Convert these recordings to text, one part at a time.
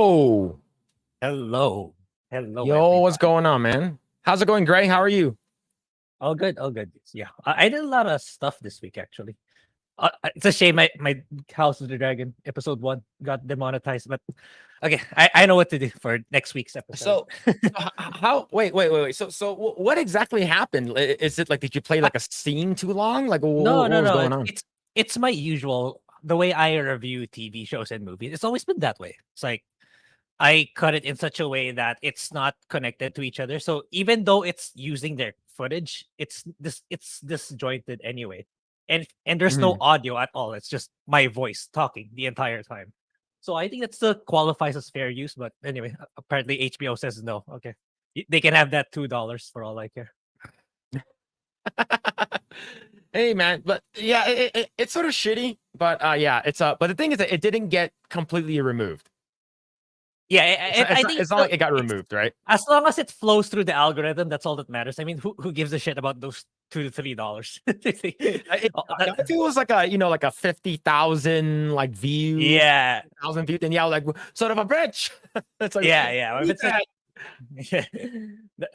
Yo, Hello. Hello, yo, what's everybody. going on, man? How's it going, Grae? How are you? All good, all good. Yeah, I did a lot of stuff this week, actually. It's a shame my House of the Dragon episode 1 got demonetized, but okay, I know what to do for next week's episode. So, how? Wait. What exactly happened? Is it like did you play Uh, like a scene too long? Like, no, what no, was no. going on? It's my usual the way I review TV shows and movies. It's always been that way. It's like I cut it in such a way that it's not connected to each other. So even though it's using their footage, it's disjointed anyway. And there's no Mhm. audio at all. It's just my voice talking the entire time. So I think that still qualifies as fair use. But anyway, apparently HBO says no. Okay. They can have that $2 for all I care. Hey, man, but yeah, it's sort of shitty. But yeah, but the thing is that it didn't get completely removed. Yeah, It's I not, think it's it's not still like it got it's removed, right? as long as it flows through the algorithm, that's all that matters. I mean, who gives a shit about those $2 to $3? Oh, If it was like like a 50,000 like views, yeah, 1,000 views, then yeah, like son of a bitch. It's like yeah. If eat it's like that.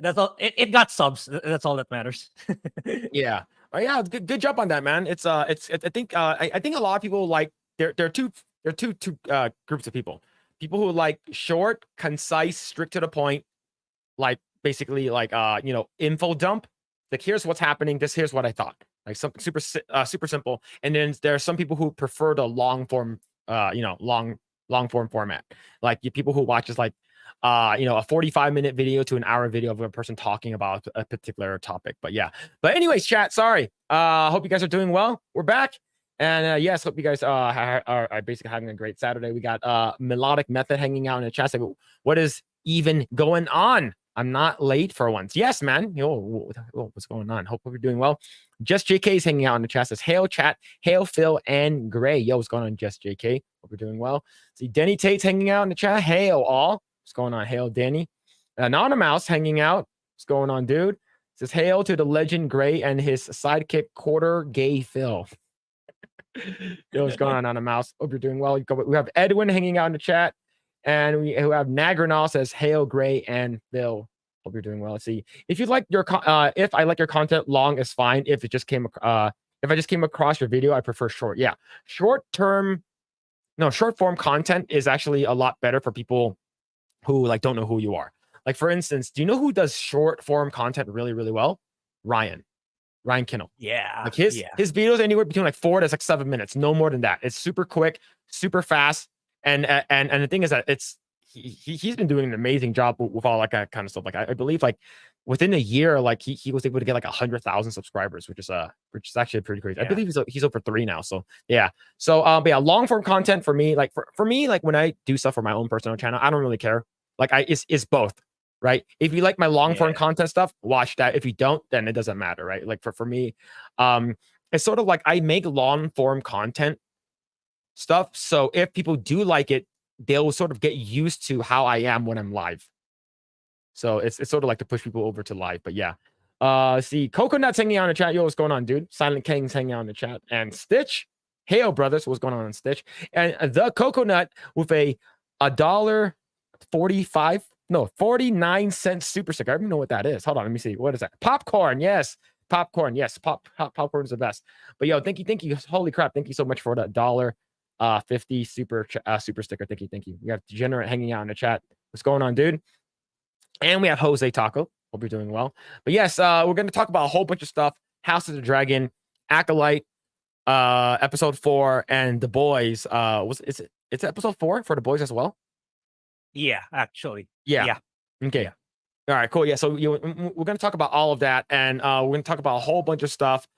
that's all. It got subs. That's all that matters. Yeah. Oh yeah, good job on that, man. I think I think a lot of people like there are two groups of people. People who like short, concise, strict to the point, like basically like info dump. Like here's what's happening, here's what I thought. Like something super simple. And then there are some people who prefer the long form long form format. Like people who watches like a 45-minute video to an hour video of a person talking about a particular topic. But yeah. But anyways, chat, sorry. Hope you guys are doing well. We're back. And yes, hope you guys are basically having a great Saturday. We got Melodic Method hanging out in the chat. Like, what is even going on? I'm not late for once. Yes, man. What's going on? Hope you're doing well. Just JK is hanging out in the chat. Says, hail chat, hail Phil and Grae. Yo, what's going on, Just JK? Hope you're doing well. See, Denny Tate's hanging out in the chat. Hail all. What's going on? Hail Danny. Anonymous hanging out. What's going on, dude? Says, hail to the legend Grae and his sidekick quarter gay Phil. Yo, what's going on a mouse? Hope you're doing well. We have Edwin hanging out in the chat, and we have Nagranal says, "Hail, Grae and Phil." Hope you're doing well. Let's see if you like your if I like your content long is fine. If I just came across your video, I prefer short. Yeah, short form content is actually a lot better for people who like don't know who you are. Like for instance, do you know who does short form content really really well? Ryan Kinnell. Yeah, Like his yeah. videos anywhere between like 4 to like 7 minutes, no more than that. It's super quick, super fast, and the thing is that he's been doing an amazing job with all that kind of stuff. Like I believe like within a year, like he was able to get like 100,000 subscribers, which is actually pretty crazy. Yeah. I believe he's over 3 now. So yeah. So but yeah, long form content for me, like for me, like when I do stuff for my own personal channel, I don't really care. Like it's both. Right. If you like my long form content stuff, watch that. If you don't, then it doesn't matter. Right. Like for me, it's sort of like I make long form content stuff. So if people do like it, they'll sort of get used to how I am when I'm live. So it's sort of like to push people over to live. But yeah. See, Coconut's hanging out in the chat. Yo, what's going on, dude? Silent King's hanging out in the chat. And Stitch. Hail, brothers. What's going on Stitch? And the Coconut with a $1.45. No, 49-cent super sticker. I don't even know what that is. Hold on, let me see. What is that? Popcorn. Yes. Popcorn. Yes. Popcorn is the best. But yo, thank you. Holy crap. Thank you so much for that $1.50 super sticker. Thank you. We have Degenerate hanging out in the chat. What's going on, dude? And we have Jose Taco. Hope you're doing well. But yes, we're going to talk about a whole bunch of stuff. House of the Dragon, Acolyte, episode 4, and The Boys. It's episode 4 for The Boys as well? Yeah, actually. Yeah. Okay. Yeah. All right, cool. Yeah. So we're going to talk about all of that, and we're going to talk about a whole bunch of stuff,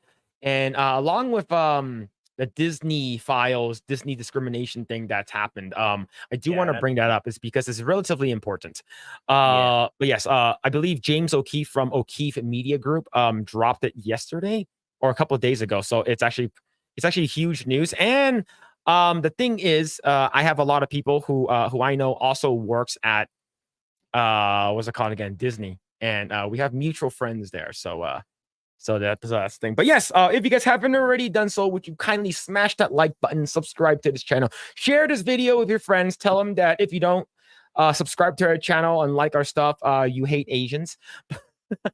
and along with the Disney files, Disney discrimination thing that's happened. I do want to bring that up, is because it's relatively important. But yes, I believe James O'Keefe from O'Keefe Media Group dropped it yesterday or a couple of days ago. So it's actually huge news. And the thing is, I have a lot of people who I know also works at what's it called again? Disney. And we have mutual friends there. So that's the thing. But yes, if you guys haven't already done so, would you kindly smash that like button, subscribe to this channel, share this video with your friends, tell them that if you don't Subscribe to our channel and like our stuff. You hate Asians.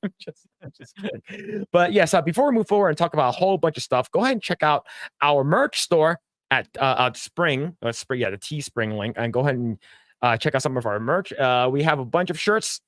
I'm just kidding. But yes, before we move forward and talk about a whole bunch of stuff, go ahead and check out our merch store at Spring, the Teespring link, and go ahead and check out some of our merch. We have a bunch of shirts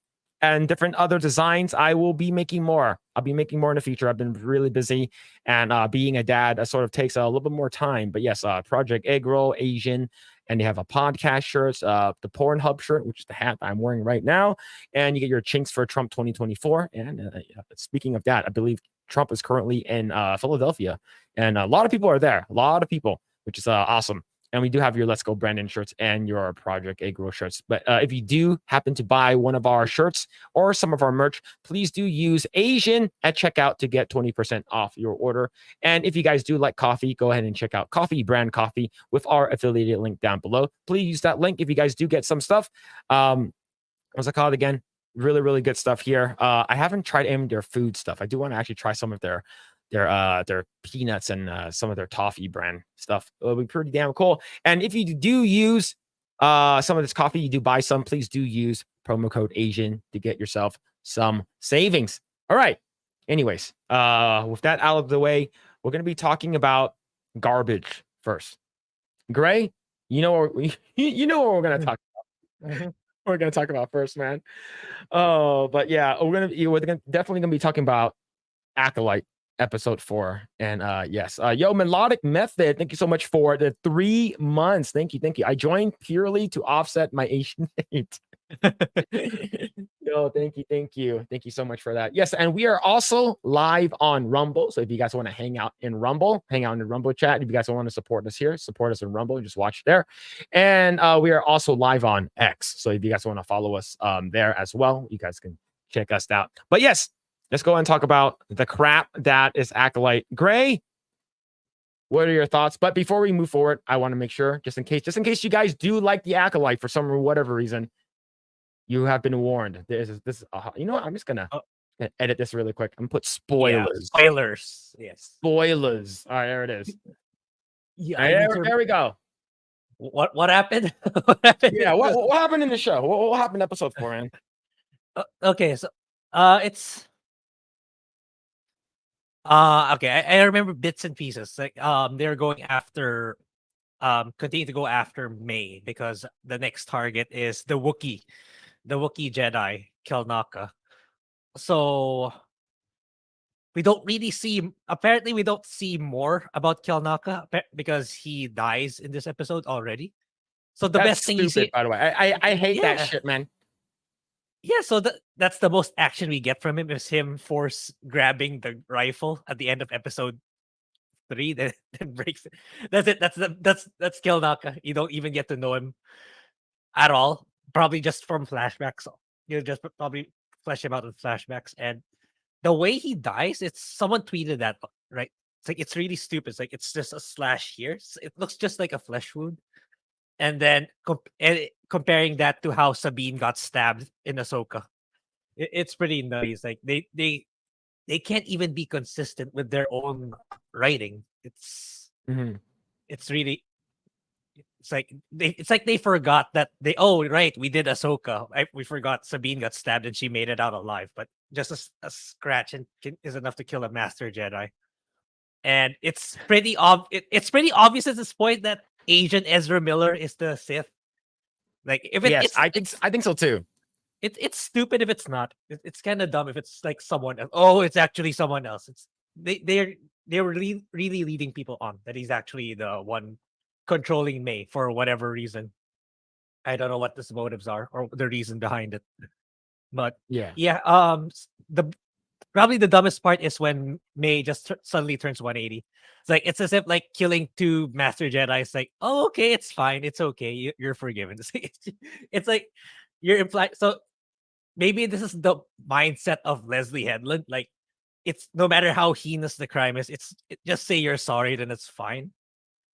and different other designs. I will be making more. I'll be making more in the future. I've been really busy, and being a dad sort of takes a little bit more time. But yes, Project Eggroll, Asian, and you have a podcast shirts, the Pornhub shirt, which is the hat that I'm wearing right now, and you get your Chinks for Trump 2024. And speaking of that, I believe Trump is currently in Philadelphia, and a lot of people are there. A lot of people, which is awesome. And we do have your Let's Go Brandon shirts and your Project Eggroll shirts. But if you do happen to buy one of our shirts or some of our merch, please do use Asian at checkout to get 20% off your order. And if you guys do like coffee, go ahead and check out Coffee Brand Coffee with our affiliated link down below. Please use that link if you guys do get some stuff. What's it called again? Really, really good stuff here. I haven't tried any of their food stuff. I do want to actually try some of their peanuts and some of their toffee brand stuff. It'll be pretty damn cool. And if you do use some of this coffee, you do buy some, please do use promo code Asian to get yourself some savings. All right. Anyways, with that out of the way, we're going to be talking about garbage first. Grae, you know what we're going to talk about. We're going to talk about first, man. Oh, but yeah, we're definitely going to be talking about Acolyte episode 4. And yes, Melodic Method, thank you so much for the 3 months. Thank you. I joined purely to offset my Asian hate. No, thank you so much for that. Yes, and we are also live on Rumble, so if you guys want to hang out in Rumble chat. If you guys want to support us here, support us in Rumble, just watch there. And we are also live on X, so if you guys want to follow us there as well, you guys can check us out. But yes, let's go and talk about the crap that is Acolyte. Grae, what are your thoughts? But before we move forward, I want to make sure, just in case you guys do like the Acolyte for some or whatever reason, you have been warned. This you know what? I'm just gonna edit this really quick. I'm gonna put spoilers. Yeah, spoilers. Yes. Spoilers. All right, there it is. Yeah. Right, there we go. What happened? What happened? Yeah. What happened in the show? What happened in episode 4, man? Okay, so it's okay. I remember bits and pieces. Like they're going after continue to go after May because the next target is the Wookiee Jedi Kelnaka. So we don't really see. Apparently, we don't see more about Kelnaka because he dies in this episode already. So the best thing you see, by the way, I hate that shit, man. Yeah, so that's the most action we get from him is him force grabbing the rifle at the end of episode 3 that breaks it. That's it. That's Kelnaka. You don't even get to know him at all. Probably just from flashbacks. You just probably flesh him out in flashbacks. And the way he dies, it's someone tweeted that, right? It's like it's really stupid. It's like it's just a slash here. It looks just like a flesh wound. And then comparing that to how Sabine got stabbed in Ahsoka, it's pretty nice. Like they can't even be consistent with their own writing. It's really it's like they forgot that we did Ahsoka. We forgot Sabine got stabbed and she made it out alive, but just a scratch is enough to kill a Master Jedi. And it's pretty it's pretty obvious at this point that Asian Ezra Miller is the Sith. Like if I think so too. It's stupid if it's not. It's kind of dumb if it's like someone else. Oh, it's actually someone else. It's they're really leading people on that he's actually the one controlling May for whatever reason. I don't know what his motives are or the reason behind it. But yeah. Probably the dumbest part is when May just suddenly turns 180. It's like it's as if like killing 2 Master Jedi is like, oh, okay, it's fine, it's okay, you're forgiven. It's like you're implying. So maybe this is the mindset of Leslie Headland. Like it's no matter how heinous the crime is, just say you're sorry, then it's fine.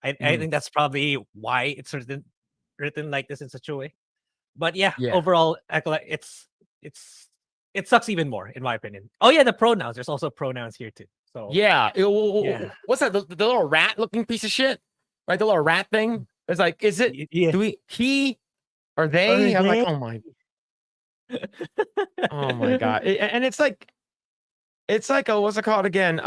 I think that's probably why it's written like this in such a way. But yeah. Overall, it sucks even more, in my opinion. Oh yeah, the pronouns. There's also pronouns here too. So what's that? The little rat-looking piece of shit, right? The little rat thing. It's like, is it? Yeah. Do we? He, Are Are they? I'm like, they? oh my god. And it's like a, what's it called again?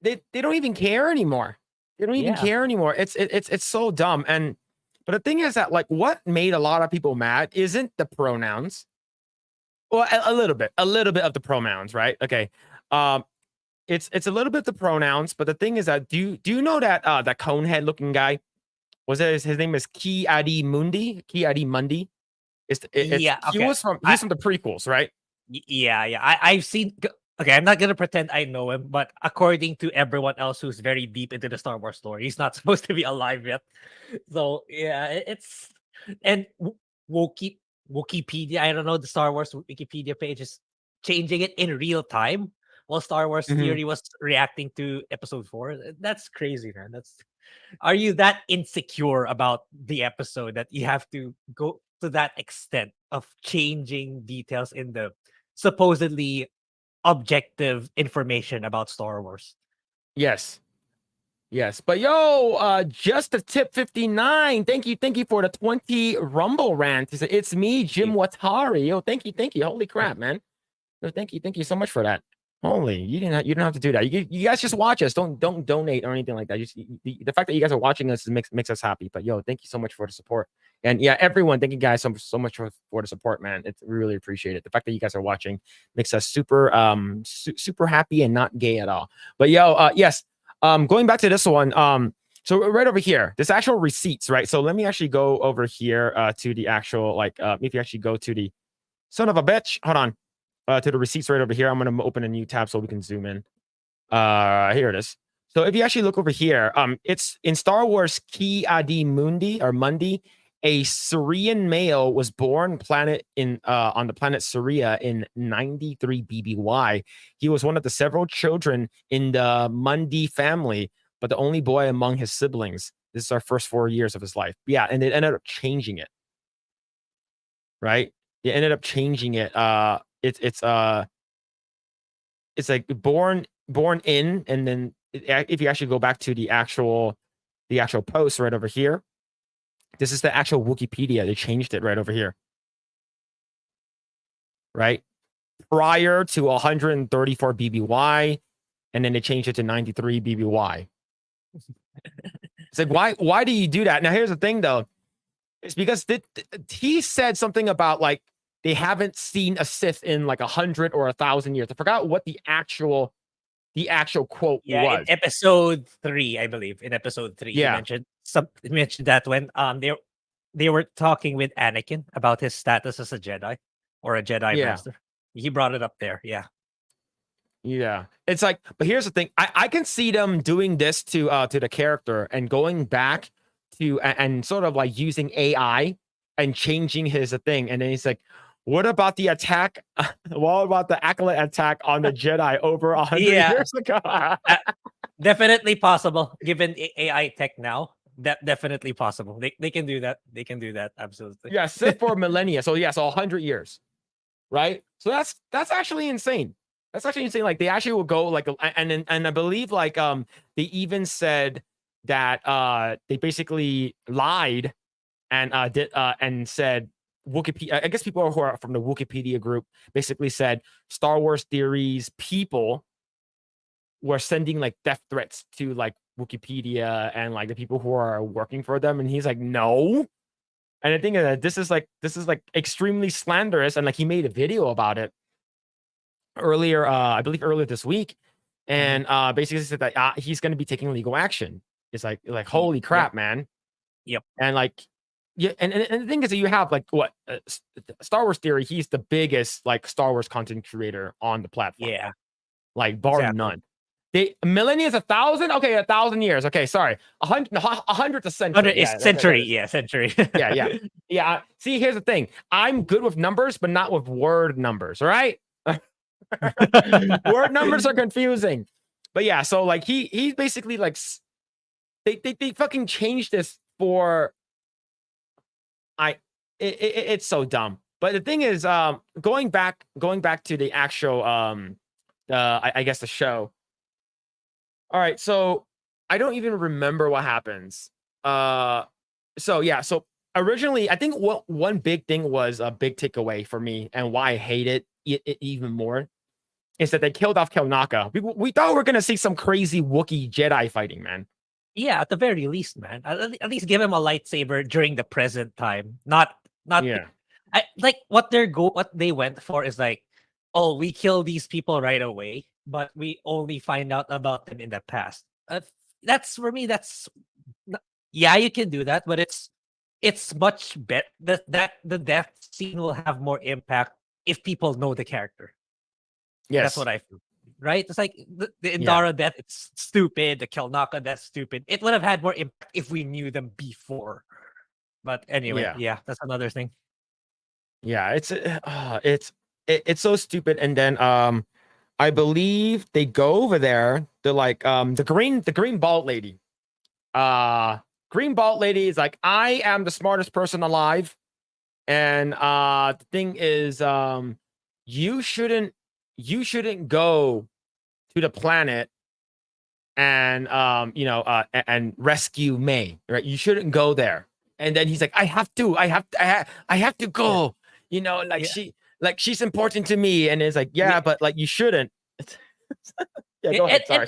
They don't even care anymore. They don't even Yeah. care anymore. It's so dumb. And but the thing is that like what made a lot of people mad isn't the pronouns. Well, a little bit of the pronouns, right? Okay. Um, it's a little bit the pronouns, but the thing is that do you know that that conehead looking guy was it his name is Ki Adi Mundi? Ki Adi Mundi. It's Yeah. Okay. he was from the prequels, right? Yeah. I've seen. Okay, I'm not gonna pretend I know him, but according to everyone else who's very deep into the Star Wars story, he's not supposed to be alive yet. So yeah, it's and Woki Wikipedia. I don't know, the Star Wars Wikipedia page is changing it in real time while Star Wars Mhm. Theory was reacting to Episode 4. That's crazy, man. That's Are you that insecure about the episode that you have to go to that extent of changing details in the supposedly objective information about Star Wars? Yes. Yes. But yo, just a tip 59. Thank you for the 20 Rumble rant. It's me, Jim Hey, Watari. Yo, thank you. Holy crap, man. No, thank you so much for that. Holy, you don't have to do that. You guys just watch us. Don't donate or anything like that. Just the fact that you guys are watching us makes us happy. But yo, thank you so much for the support. And yeah, everyone, thank you guys so much for the support, man. It's we really appreciate it. The fact that you guys are watching makes us super super happy and not gay at all. But yo, yes, going back to this one, so right over here, this actual receipts, right? So let me actually go over here to the actual like if you actually go to the son of a bitch, hold on to the receipts right over here. I'm going to open a new tab so we can zoom in. Here it is. So if you actually look over here, it's in Star Wars Ki Adi Mundi or Mundi, a Syrian male was born on the planet Syria in 93 BBY. He was one of the several children in the Mundi family, but the only boy among his siblings. This is our first 4 years of his life. Yeah, and it ended up changing it, right? It ended up changing it. It's like born in, and then if you actually go back to the actual post right over here, this is the actual Wikipedia. They changed it right over here, right? Prior to 134 BBY, and then they changed it to 93 BBY. It's like why do you do that? Now here's the thing though, it's because he said something about like they haven't seen a Sith in like 100 or 1,000 years. I forgot what the actual quote yeah, in was. episode 3, I believe. In episode 3, Yeah, he mentioned that when they were talking with Anakin about his status as a Jedi or a Jedi yeah. master. He brought it up there. Yeah. Yeah. It's like, but here's the thing. I can see them doing this to the character and going back to and sort of like using AI and changing his thing. And then he's like, what about the attack? What about the acolyte attack on the Jedi over 100 Yeah. years ago? Uh, Definitely possible given AI tech now. Definitely possible. They can do that. They can do that. Absolutely. Yeah, Sith for millennia. So yeah, so 100 years. Right? So that's actually insane. That's actually insane. Like they actually will go like and I believe like they even said that they basically lied and did and said Wikipedia. I guess people who are from the Wikipedia group basically said Star Wars theories people were sending like death threats to like Wikipedia and like the people who are working for them, and he's like, no. And I think that this is like extremely slanderous, and like he made a video about it earlier, I believe earlier this week, Mhm. and basically said that he's going to be taking legal action. It's like holy Yep. crap, man. Yep. And like yeah, and the thing is that you have like what Star Wars Theory. He's the biggest like Star Wars content creator on the platform, Yeah. like bar Exactly. none. They millennia is 1,000. Okay, 1,000 years. Okay, sorry, 100th century. Yeah, It's that century. is. Yeah, century. Yeah. Yeah. See, here's the thing. I'm good with numbers, but not with word numbers. All right. Word numbers are confusing. But yeah, so like he's basically like they fucking changed this for I it's so dumb. But the thing is, going back to the actual I guess the show. All right, so I don't even remember what happens. So yeah, so originally, I think what one big thing was a big takeaway for me, and why I hate it even more, is that they killed off Kelnaka. We thought we were gonna see some crazy Wookiee Jedi fighting, man. Yeah, at the very least, man. At least give him a lightsaber during the present time. Not Yeah. like what they went for is like, oh, we kill these people right away, but we only find out about them in the past. That's for me. Yeah, you can do that, but it's much better that the death scene will have more impact if people know the character. That's Yes. what I feel. Right? It's like the Yeah. Indara death, it's stupid. The Kelnaka death, stupid. It would have had more impact if we knew them before. But anyway, Yeah. yeah, that's another thing. Yeah. It's so stupid. And then I believe they go over there. They're like the green bald lady. Green bald lady is like, I am the smartest person alive. And the thing is, you shouldn't go to the planet and and rescue May, right? You shouldn't go there. And then he's like, I have to Yeah. go. You know, Yeah. she's important to me. And it's like, yeah, Yeah. but like you shouldn't. Yeah, go ahead. Sorry.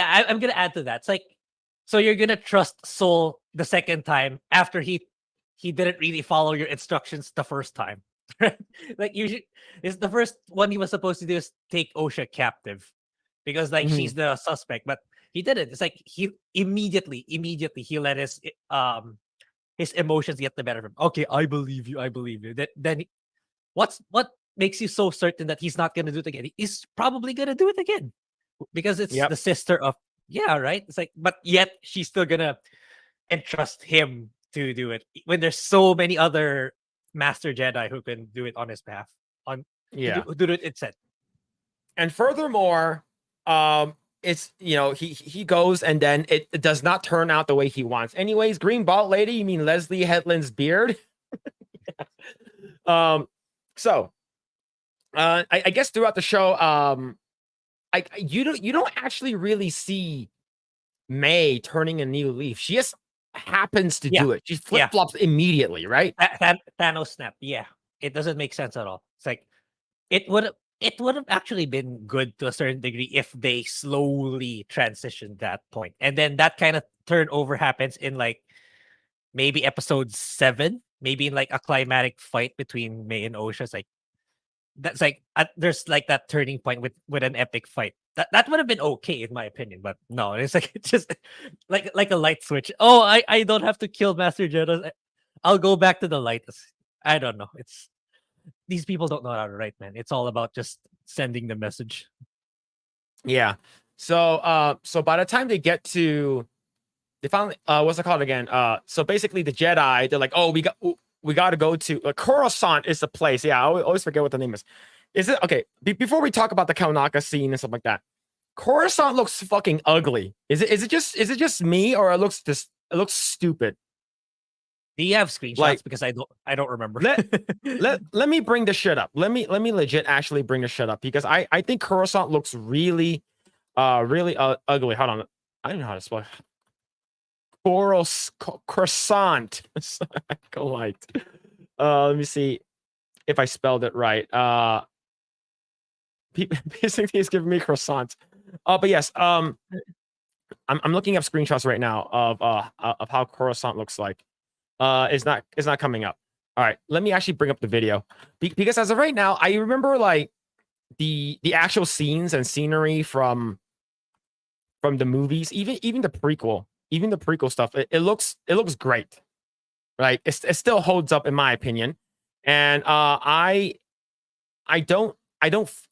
I'm gonna add to that. It's like, so you're gonna trust Soul the second time after he didn't really follow your instructions the first time. Right? Like it's the first one he was supposed to do is take Osha captive because like Mhm. she's the suspect, but he didn't. It's like he immediately he let his emotions get the better of him. Okay, I believe you. I believe you. Then what makes you so certain that he's not gonna do it again? He's probably gonna do it again because it's Yep. the sister of, yeah, right. It's like, but yet she's still gonna entrust him to do it when there's so many other master Jedi who can do it on his behalf. On Yeah. who do it instead. And furthermore, it's he goes and then it does not turn out the way he wants. Anyways, green bald lady, you mean Leslie Headland's beard? So I guess throughout the show, you don't actually really see May turning a new leaf. She just happens to Yeah, do it. She yeah. flip flops immediately, right? Thanos snap. Yeah, it doesn't make sense at all. It's like it would have actually been good to a certain degree if they slowly transitioned that point, and then that kind of turnover happens in like maybe episode 7, maybe in like a climatic fight between May and Osha. It's like that's like there's like that turning point with an epic fight. That would have been okay in my opinion, but no, it's like it's just like a light switch. Oh, I don't have to kill Master Jedi. I'll go back to the light. I don't know. It's these people don't know how to write, man. It's all about just sending the message. Yeah. So by the time they get to they finally what's it called again? So basically the Jedi, they're like, oh, we got to go to Coruscant is the place. Yeah, I always forget what the name is. Is it okay? Before we talk about the Kaunaka scene and stuff like that, Coruscant looks fucking ugly. Is it just me, or it looks stupid? Do you have screenshots? Like, Because I don't remember. let me bring this shit up. Let me legit actually bring this shit up because I think Coruscant looks really really ugly. Hold on, I don't know how to spell croissant. Go light. Let me see if I spelled it right. Basically, it's giving me croissant. But yes, I'm looking up screenshots right now of how Coruscant looks like. It's not coming up. All right, let me actually bring up the video because as of right now, I remember like the actual scenes and scenery from the movies, even the prequel stuff. It looks great, right? It still holds up in my opinion, and I don't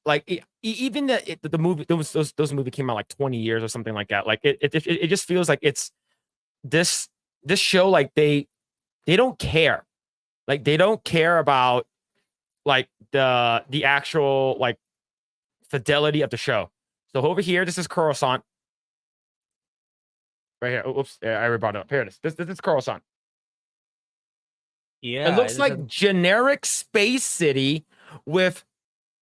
like even the movie. Those movie came out like 20 years or something like that. Like it just feels like it's this show like they don't care. Like they don't care about like the actual like fidelity of the show. So over here, this is Coruscant. Right here. Oh, oops. Yeah, I already brought it up. Here it is. This is Coruscant. It Yeah, it looks like doesn't. generic space city with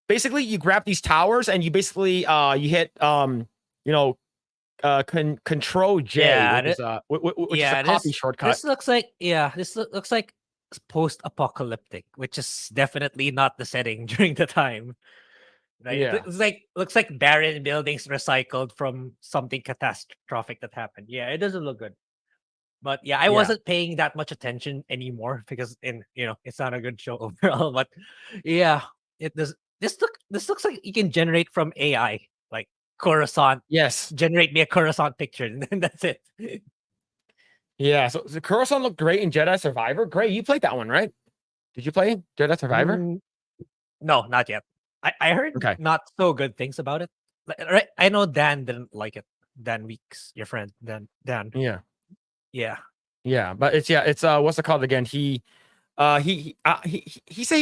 basically you grab these towers and you basically you hit you know Control J, Yeah, which is which is a yeah. copy shortcut. This looks like looks like post-apocalyptic, which is definitely not the setting during the time. Right? It Yeah, looks like barren buildings recycled from something catastrophic that happened. Yeah, it doesn't look good. But yeah, I yeah, wasn't paying that much attention anymore because it's not a good show overall. But yeah, it does. This looks like you can generate from AI, like Coruscant. yes, Generate me a Coruscant picture, and then that's it. yeah. So the Coruscant looked great in Jedi Survivor. Great, you played that one, right? Did you play Jedi Survivor? Mm, no, not yet. I heard Okay. not so good things about it. Right, I know Dan didn't like it. Dan Weeks, your friend, Dan. Yeah. Yeah, Yeah, but it's what's it called again? He said he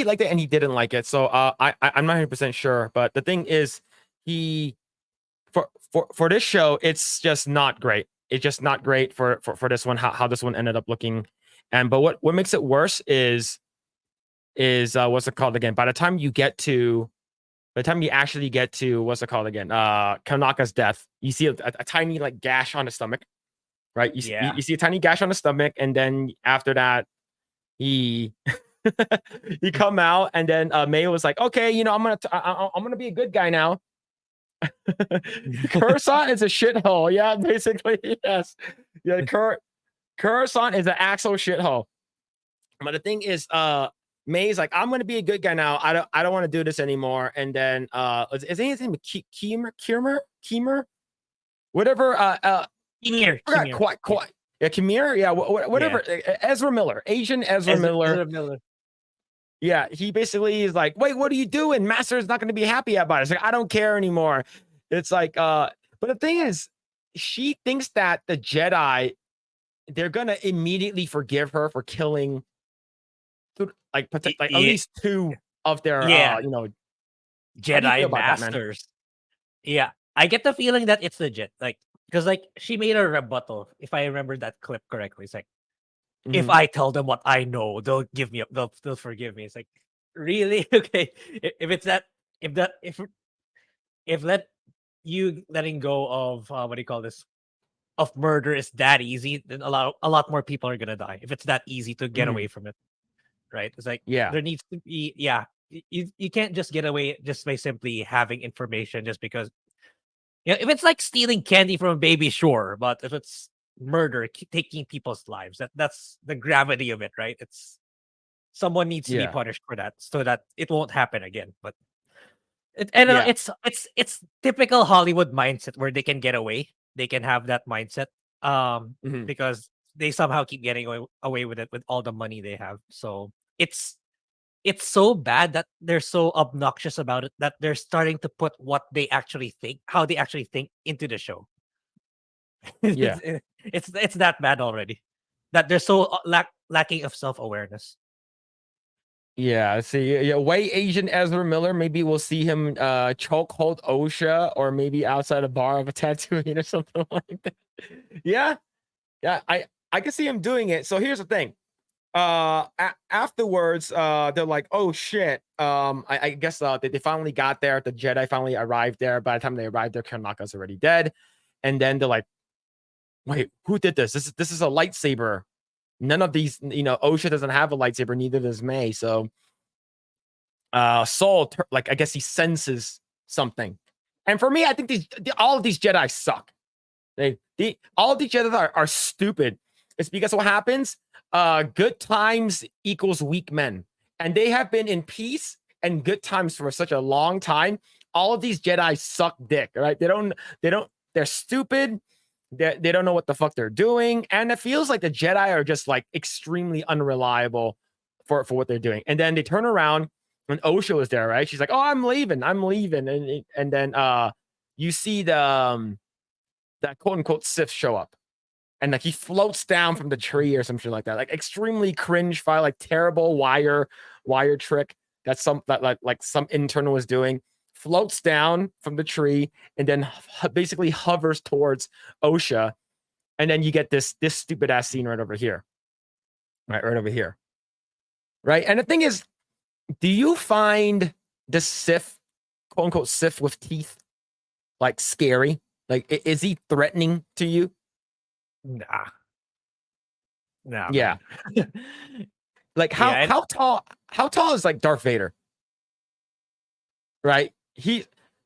liked it and he didn't like it. So I'm not 100% sure. But the thing is, he for this show, it's just not great. It's just not great for this one. How this one ended up looking, and but what makes it worse is what's it called again? By the time you actually get to what's it called again? Kanaka's death, you see a tiny like gash on the stomach, right? yeah. You see a tiny gash on the stomach, and then after that, he he come out, and then May was like, okay, I'm gonna be a good guy now. Coruscant is a shithole. Yeah, basically, yes. Yeah, Coruscant is an actual shithole. But the thing is, May's like, I'm gonna be a good guy now. I don't want to do this anymore. And then is his name Keemer? Whatever. Forgot Kimir. quite. Yeah, Kimir. Yeah, whatever. Ezra Miller, Asian Ezra Miller. Ezra Miller. Yeah, he basically is like, wait, what are you doing? Master is not going to be happy about it. It's like, I don't care anymore. It's like, but the thing is, she thinks that the Jedi, they're gonna immediately forgive her for killing, like, at least two of their, Yeah, how do you feel Jedi about that, man? Masters. Yeah, I get the feeling that it's legit. Like, because like she made a rebuttal, if I remember that clip correctly. It's like, if Mhm. I tell them what I know, they'll give me, they'll forgive me. It's like, really? Okay, if it's that, if letting go of what do you call this, of murder is that easy, then a lot more people are gonna die. If it's that easy to get Mhm. away from it, right? It's like Yeah. there needs to be, yeah. You can't just get away just by simply having information just because. Yeah, if it's like stealing candy from a baby, sure, but if it's murder, taking people's lives, that's the gravity of it, right? It's someone needs to be Yeah. punished for that so that it won't happen again. But I don't know, Yeah. it's typical Hollywood mindset where they can get away, they can have that mindset, Mhm. because they somehow keep getting away with it with all the money they have. So it's so bad that they're so obnoxious about it that they're starting to put what they actually think, how they actually think into the show. Yeah. It's that bad already. That they're so lacking of self-awareness. Yeah, see, yeah, white Asian Ezra Miller. Maybe we'll see him chokehold OSHA, or maybe outside a bar of a Tatooine or something like that. Yeah, yeah, I can see him doing it. So here's the thing. Afterwards, they're like, oh shit. I guess they finally got there. The Jedi finally arrived there. By the time they arrived there, Kanaka's already dead. And then they're like, wait, who did this? This is a lightsaber. None of these, OSHA doesn't have a lightsaber, neither does May. So Saul, like, I guess he senses something. And for me, I think all of these Jedi suck. All of these Jedi are stupid. It's because what happens, good times equals weak men. And they have been in peace and good times for such a long time. All of these Jedi suck dick, right? They're stupid. They don't know what the fuck they're doing. And it feels like the Jedi are just like extremely unreliable for what they're doing. And then they turn around when OSHA was there, right? She's like, oh, I'm leaving. And then you see that quote unquote Sith show up. And like he floats down from the tree or some shit like that. Like extremely cringe file, like terrible wire trick that some intern was doing. Floats down from the tree and then basically hovers towards OSHA. And then you get this stupid ass scene right over here. Right over here. Right. And the thing is, do you find the Sith, quote unquote Sith with teeth, like scary? Like, is he threatening to you? Nah. Nah, Yeah. man. Like, Yeah, how tall is like Darth Vader? Right?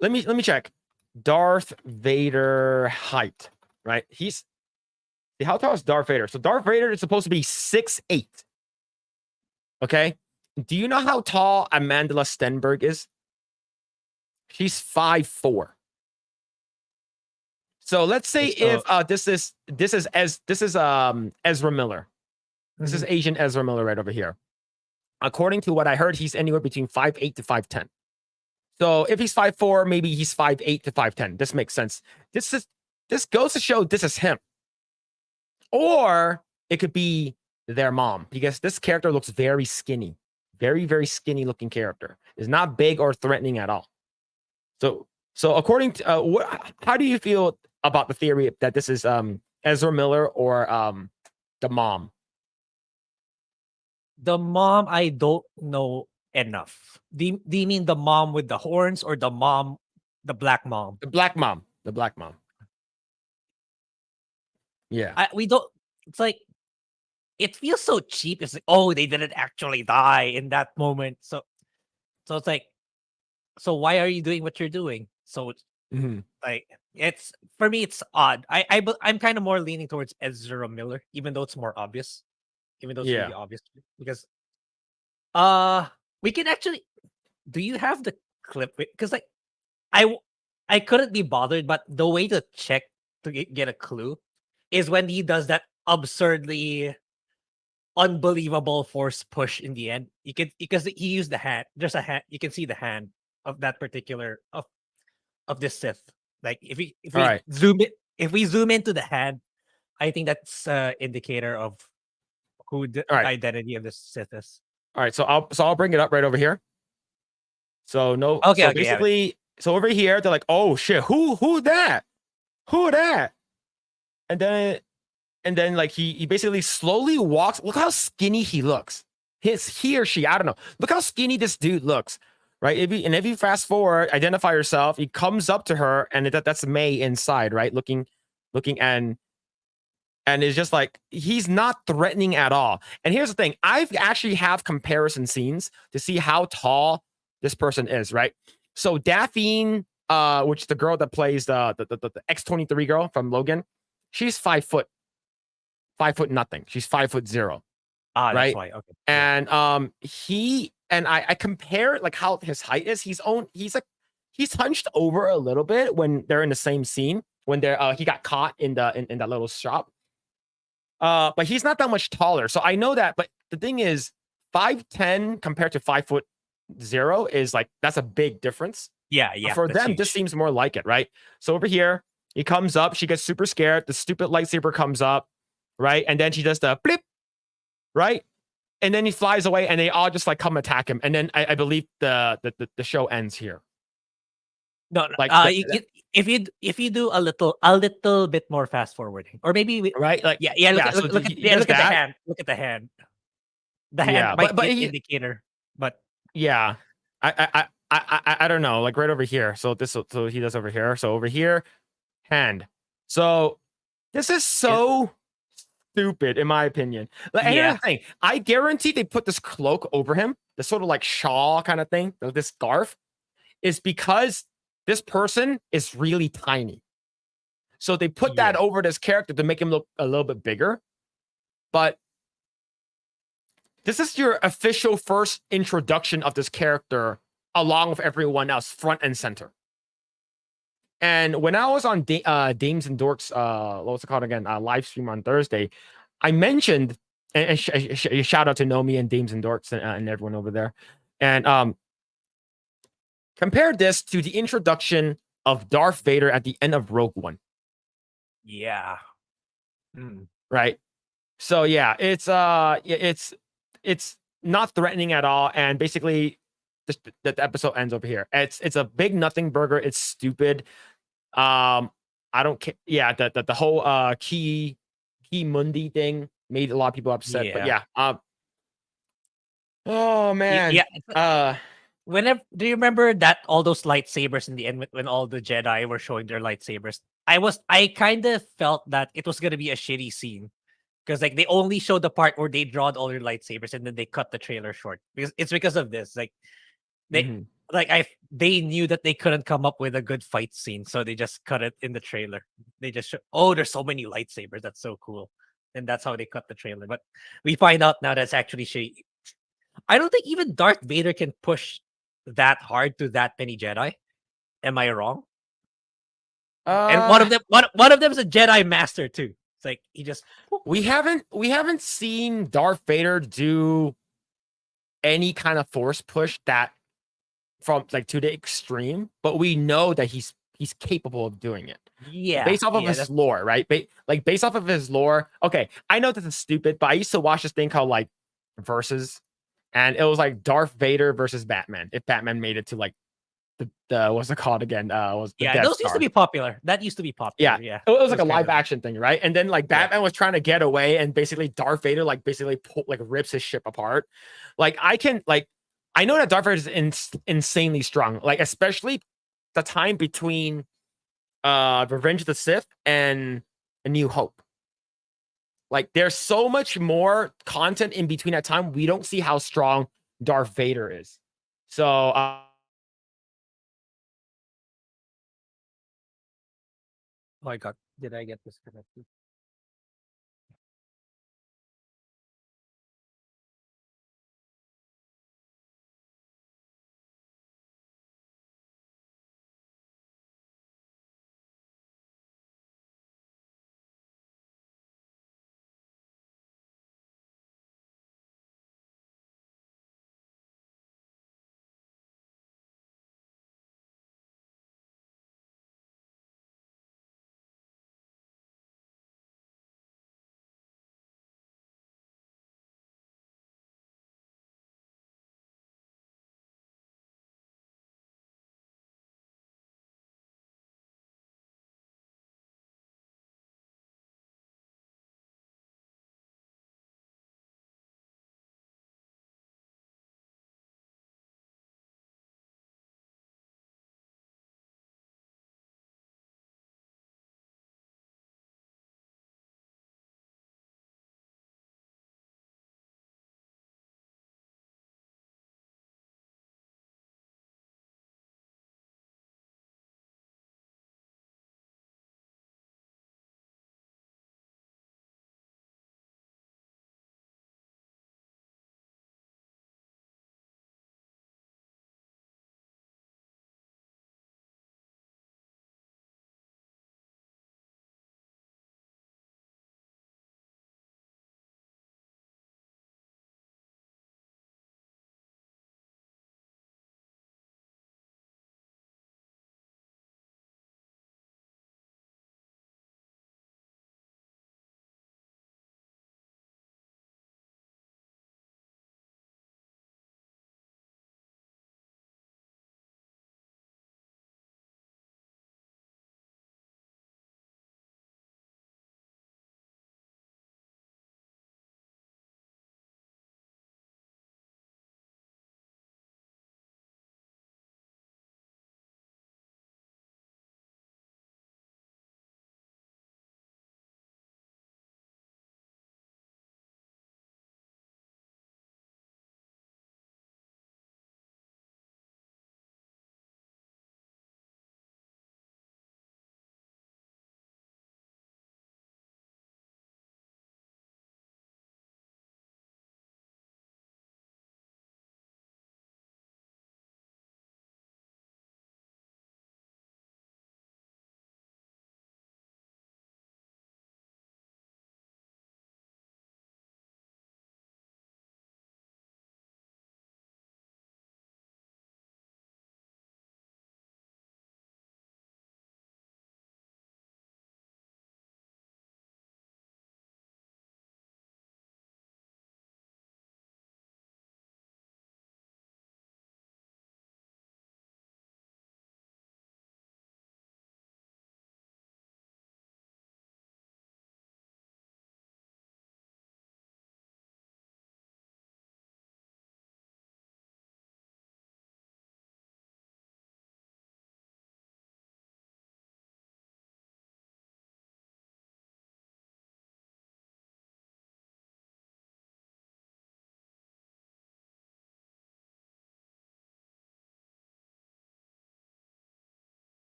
Let me check. Darth Vader height. Right? How tall is Darth Vader? So Darth Vader is supposed to be 6'8". Okay. Do you know how tall Amanda Stenberg is? She's 5'4". So let's say if so this is Ezra Miller. This is mhm. Asian Ezra Miller right over here. According to what I heard, he's anywhere between 5'8" to 5'10". So if he's 5'4", maybe he's 5'8" to 5'10". This makes sense. This goes to show this is him. Or it could be their mom, because this character looks very skinny. Very, very skinny looking character. Is not big or threatening at all. So according to how do you feel about the theory that this is Ezra Miller or the mom? The mom, I don't know enough. Do you mean the mom with the horns or the mom, the black mom? The black mom. The black mom. Yeah. We don't. It's like it feels so cheap. It's like, oh, they didn't actually die in that moment. So it's like, so why are you doing what you're doing? So Mhm. like, it's for me, it's odd. I'm kind of more leaning towards Ezra Miller, even though it's more obvious, even though it's Yeah. really obvious because we can actually. Do you have the clip? Because like I couldn't be bothered, but the way to check to get a clue is when he does that absurdly unbelievable force push in the end. You can, because he used the hand. There's a hand. You can see the hand of that particular of this Sith. Like if All we right. zoom into the hand, I think that's indicator of who the All right. identity of the Sith is. All right. So I'll bring it up right over here. So no. Okay, So okay, yeah. basically, so over here they're like, oh shit, who that? Who that? And then like he basically slowly walks. Look how skinny he looks. He or she, I don't know. Look how skinny this dude looks. Right. If you fast forward, identify yourself, he comes up to her, and that's May inside, right? Looking and it's just like he's not threatening at all. And here's the thing: I've actually have comparison scenes to see how tall this person is, right? So Daphne, which is the girl that plays the X-23 girl from Logan, she's 5', 5' nothing. She's 5'0", Ah, that's right? why. Okay. Yeah. And I compare like how his height is. He's hunched over a little bit when they're in the same scene, when he got caught in that little shop. But he's not that much taller. So I know that, but the thing is 5'10" compared to 5'0" is like, that's a big difference. Yeah, For that's them, this huge. seems more like it, right? So over here, he comes up, she gets super scared, the stupid lightsaber comes up, right? And then she does the blip, right? And then he flies away, and they all just like come attack him. And then I believe the show ends here. No, no, Like if you do a little bit more fast forwarding, or maybe right? Like yeah, look yeah, at so he does look at the that. hand. Look at the hand. The hand Yeah, might but be an he indicator, but yeah. I don't know, like right over here. So he does over here. So over here, hand. So this is it, so stupid, in my opinion. Like, and here's yeah, the thing: I guarantee they put this cloak over him, this sort of like shawl kind of thing, this scarf, is because this person is really tiny. So they put that yeah, over this character to make him look a little bit bigger. But this is your official first introduction of this character, along with everyone else, front and center. And when I was on Dames and Dorks, what's it called again? Live stream on Thursday, I mentioned, and shout out to Nomi and Dames and Dorks and everyone over there. And compared this to the introduction of Darth Vader at the end of Rogue One. yeah. Mm. Right. So yeah, it's not threatening at all. And basically, the episode ends over here. It's a big nothing burger. It's stupid. I don't care. Yeah, the whole key Mundi thing made a lot of people upset. But Yeah. yeah, oh man, Yeah. uh, whenever do you remember that all those lightsabers in the end when all the Jedi were showing their lightsabers? I kind of felt that it was gonna be a shitty scene because like they only showed the part where they drawed all their lightsabers and then they cut the trailer short because it's because of this. Like they Mhm. they knew that they couldn't come up with a good fight scene, so they just cut it in the trailer. They just oh, there's so many lightsabers. That's so cool, and that's how they cut the trailer. But we find out now that's actually shitty. I don't think even Darth Vader can push that hard to that many Jedi. Am I wrong? And Uh, one of them is a Jedi Master too. It's like he just we haven't seen Darth Vader do any kind of force push that from like to the extreme, but we know that he's capable of doing it. yeah Based off of yeah his that's lore, right? Like based off of his lore. Okay, I know this is stupid, but I used to watch this thing called like Versus, and it was like Darth Vader versus Batman. If Batman made it to like the what's it called again? Was the yeah Death those used to Star? be popular. That used to be Yeah, popular. Yeah, it was it like was a kind live of action thing, right? And then like yeah. Batman was trying to get away, and basically Darth Vader like basically like rips his ship apart. Like I know that Darth Vader is insanely strong, like especially the time between Revenge of the Sith and A New Hope. Like there's so much more content in between that time. We don't see how strong Darth Vader is. So Oh my god, did I get disconnected?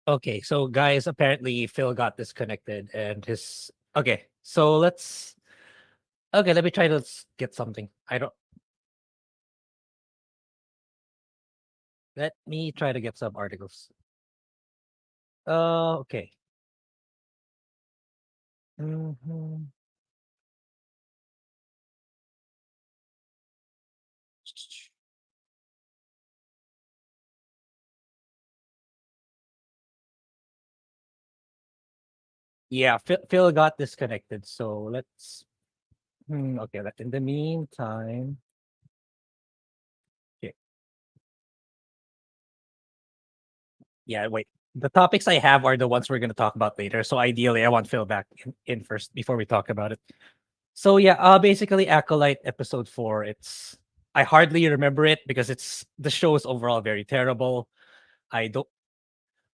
Okay, so guys, apparently Phil got disconnected and his okay. So let's okay, let me try to get something. I don't let me try to get some articles. Okay. Mhm. Yeah, Phil got disconnected. So let's okay, in the meantime. Okay. Yeah, wait. The topics I have are the ones we're gonna talk about later. So ideally I want Phil back in first before we talk about it. So yeah, basically Acolyte episode 4, it's I hardly remember it because it's the show is overall very terrible. I don't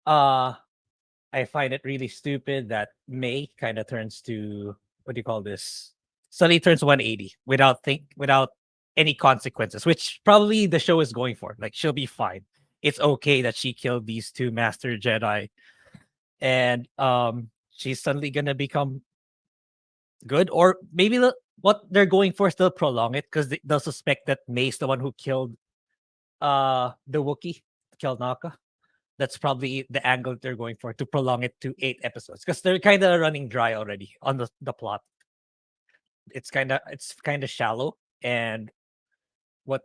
uh I find it really stupid that May kind of turns to what do you call this? Suddenly turns 180 without any consequences, which probably the show is going for. Like she'll be fine. It's okay that she killed these two master Jedi and she's suddenly gonna become good, or maybe what they're going for is to prolong it because they'll suspect that May's the one who killed the Wookiee, killed Naka. That's probably the angle they're going for to prolong it to 8 episodes because they're kind of running dry already on the plot. It's kind of shallow and what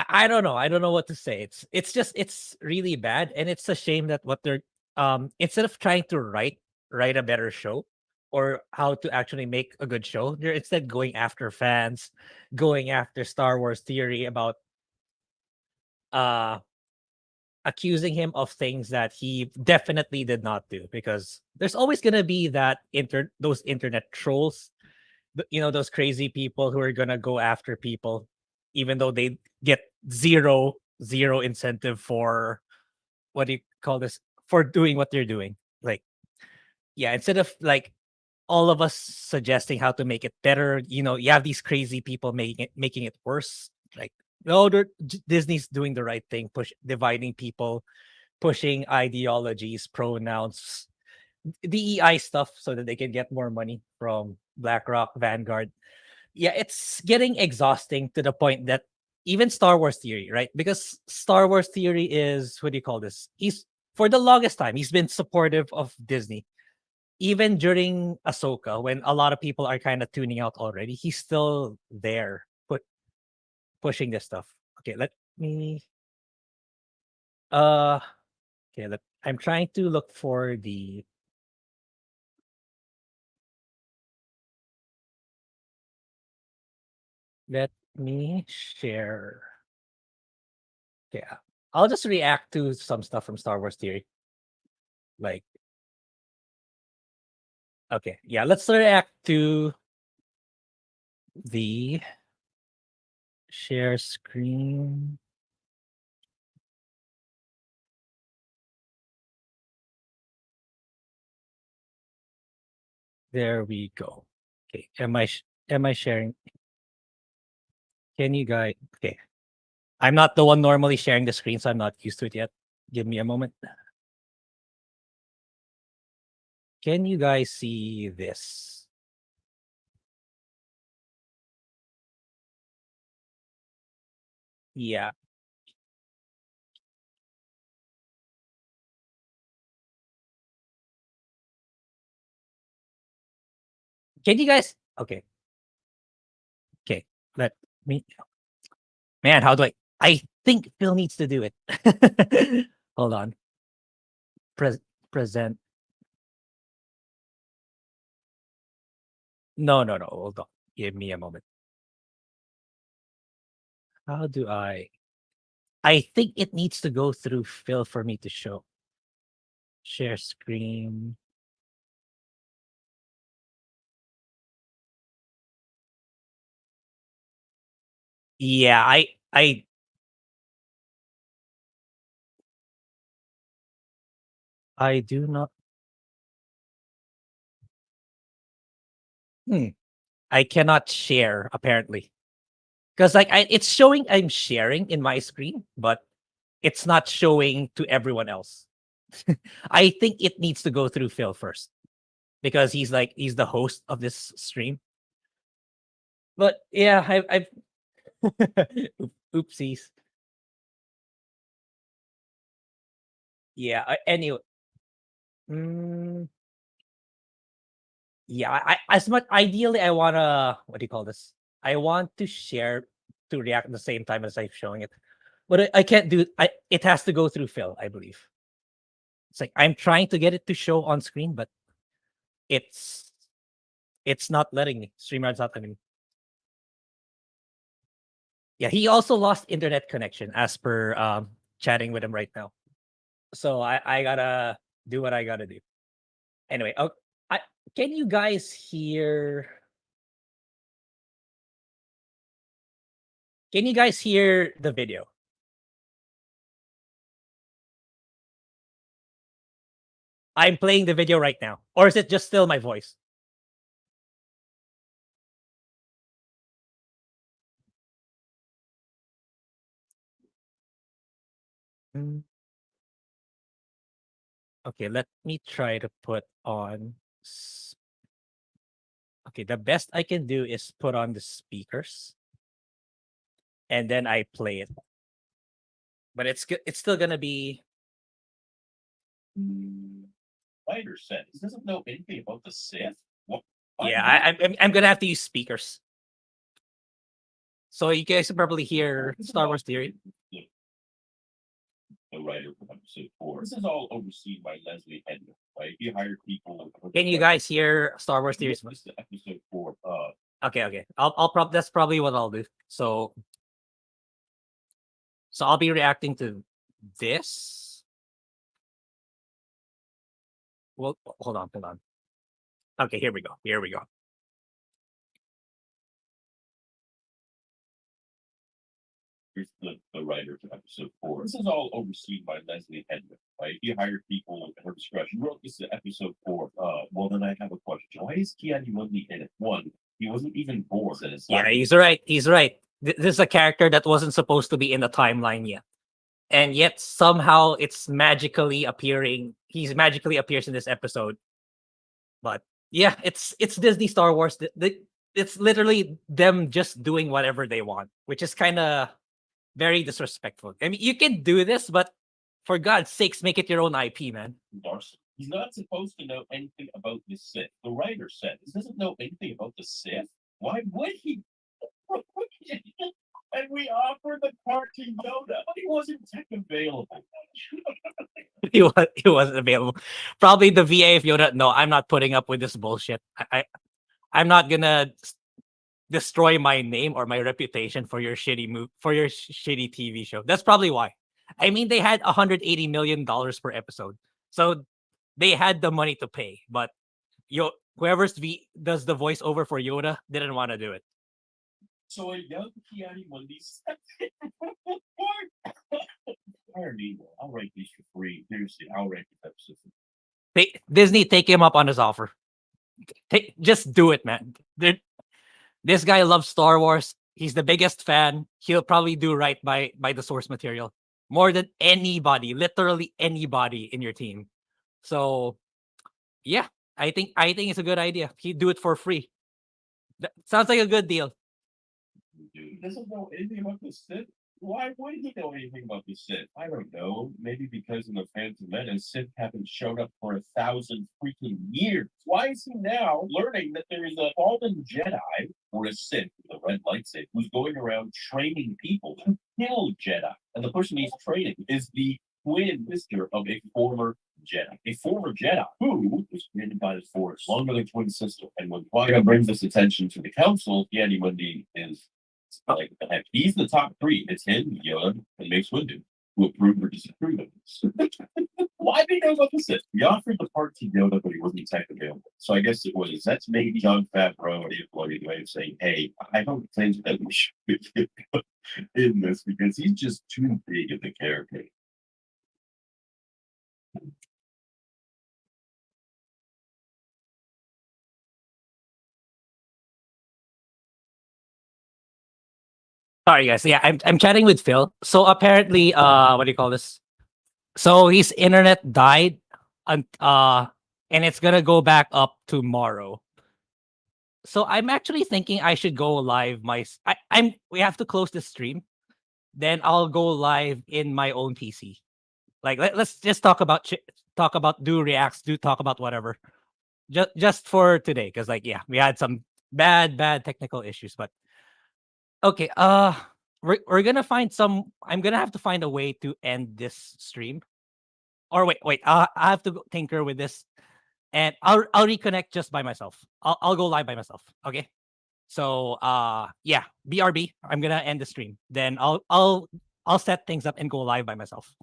I don't know. I don't know what to say. It's really bad, and it's a shame that what they're instead of trying to write a better show or how to actually make a good show, they're instead going after fans, going after Star Wars theory about uh accusing him of things that he definitely did not do because there's always gonna be that those internet trolls, those crazy people who are gonna go after people even though they get zero incentive for what do you call this for doing what they're doing. Like, yeah, instead of like all of us suggesting how to make it better, you have these crazy people making it worse. Like, no, Disney's doing the right thing, dividing people, pushing ideologies, pronouns, DEI stuff so that they can get more money from BlackRock, Vanguard. Yeah, it's getting exhausting to the point that even Star Wars theory, right? Because Star Wars theory is what do you call this? He's for the longest time he's been supportive of Disney. Even during Ahsoka, when a lot of people are kind of tuning out already, he's still there, pushing this stuff. Okay, let me uh I'm trying to look for the let me share. Yeah. I'll just react to some stuff from Star Wars theory. Like, okay, yeah, let's react to the share screen. There we go. Okay, am I sharing? Can you guys? Okay, I'm not the one normally sharing the screen, so I'm not used to it yet. Give me a moment. Can you guys see this? Yeah. Can you guys? Okay. Okay. Let me. Man, how do I? I think Phil needs to do it. Hold on. Present. No, no, no. Hold on. Give me a moment. How do I think it needs to go through Phil for me to show. Share screen. Yeah, I do not. Hmm. I cannot share apparently because like it's showing I'm sharing in my screen, but it's not showing to everyone else. I think it needs to go through Phil first because he's the host of this stream. But yeah, I've oopsies. Yeah. Anyway. Yeah. As much ideally, I wanna, what do you call this? I want to share to react at the same time as I'm showing it, but I can't do. It has to go through Phil, I believe. It's like I'm trying to get it to show on screen, but it's not letting me. StreamYard's not letting me. Yeah, he also lost internet connection as per chatting with him right now. So I gotta do what I gotta do. Anyway, can you guys hear? Can you guys hear the video? I'm playing the video right now, or is it just still my voice? Okay, let me try to put on. Okay, the best I can do is put on the speakers, and then I play it. But it's still gonna be. Writer said he doesn't know anything about the Sith. What? Yeah, I'm gonna have to use speakers, so you guys can probably hear Star Wars Theory. The writer from episode 4. This is all overseen by Leslie Hedman, right? He hired people. Can you guys hear Star Wars Theory? This is episode 4. Okay. I'll that's probably what I'll do. So I'll be reacting to this. Well, hold on. Okay, here we go. Here's the writer from episode 4. This is all overseen by Leslie Hedman, right? He hired people at her discretion. Wrote this in episode 4. Well, then I have a question. Why is Ep1 in it? 1, he wasn't even born. Yeah, he's right. This is a character that wasn't supposed to be in the timeline yet, and yet somehow it's magically appearing. He magically appears in this episode. But yeah, it's Disney Star Wars. It's literally them just doing whatever they want, which is kind of very disrespectful. I mean, you can do this, but for God's sakes, make it your own IP, man. Darcy. He's not supposed to know anything about the Sith. The writer said he doesn't know anything about the Sith. Why would he? And we offered the part to Yoda, but he wasn't tech available. He wasn't available. Probably the VA of Yoda. No, I'm not putting up with this bullshit. I'm not gonna destroy my name or my reputation for your shitty shitty TV show. That's probably why. I mean, they had $180 million per episode, so they had the money to pay. But whoever's does the voiceover for Yoda didn't want to do it. So a young Ep1 I'll write these for free. Seriously, I'll write this episode. Disney, take him up on his offer. Just do it, man. This guy loves Star Wars. He's the biggest fan. He'll probably do right by the source material more than anybody, literally anybody in your team. So, yeah, I think it's a good idea. He'd do it for free. That sounds like a good deal. He doesn't know anything about the Sith. Why would he know anything about the Sith? I don't know. Maybe because in the Phantom Menace, Sith haven't shown up for 1,000 freaking years. Why is he now learning that there is a fallen Jedi or a Sith with a red lightsaber who's going around training people to kill Jedi? And the person he's training is the twin sister of a former Jedi. A former Jedi who was created by the Force, along with a twin sister. And when Qui-Gon brings this attention to the Council, Ep1 is like the heck. He's the top 3. It's him, Yoda, and Mace Windu, who approve or disapprove of this. Why did he know about this? We offered the part to Yoda, but he wasn't tech available. So I guess it was that's maybe John Favreau and the way of saying, hey, I don't think that we should be in this because he's just too big of a character. Sorry, guys. Yeah, I'm chatting with Phil. So apparently, what do you call this? So his internet died, and it's gonna go back up tomorrow. So I'm actually thinking I should go live. We have to close the stream, then I'll go live in my own PC. Like let's just talk about do reacts, do talk about whatever. Just for today, because like yeah, we had some bad technical issues, but okay. We're gonna find some. I'm gonna have to find a way to end this stream. Or wait. I have to tinker with this, and I'll reconnect just by myself. I'll go live by myself. Okay. So yeah, BRB. I'm gonna end the stream. Then I'll set things up and go live by myself.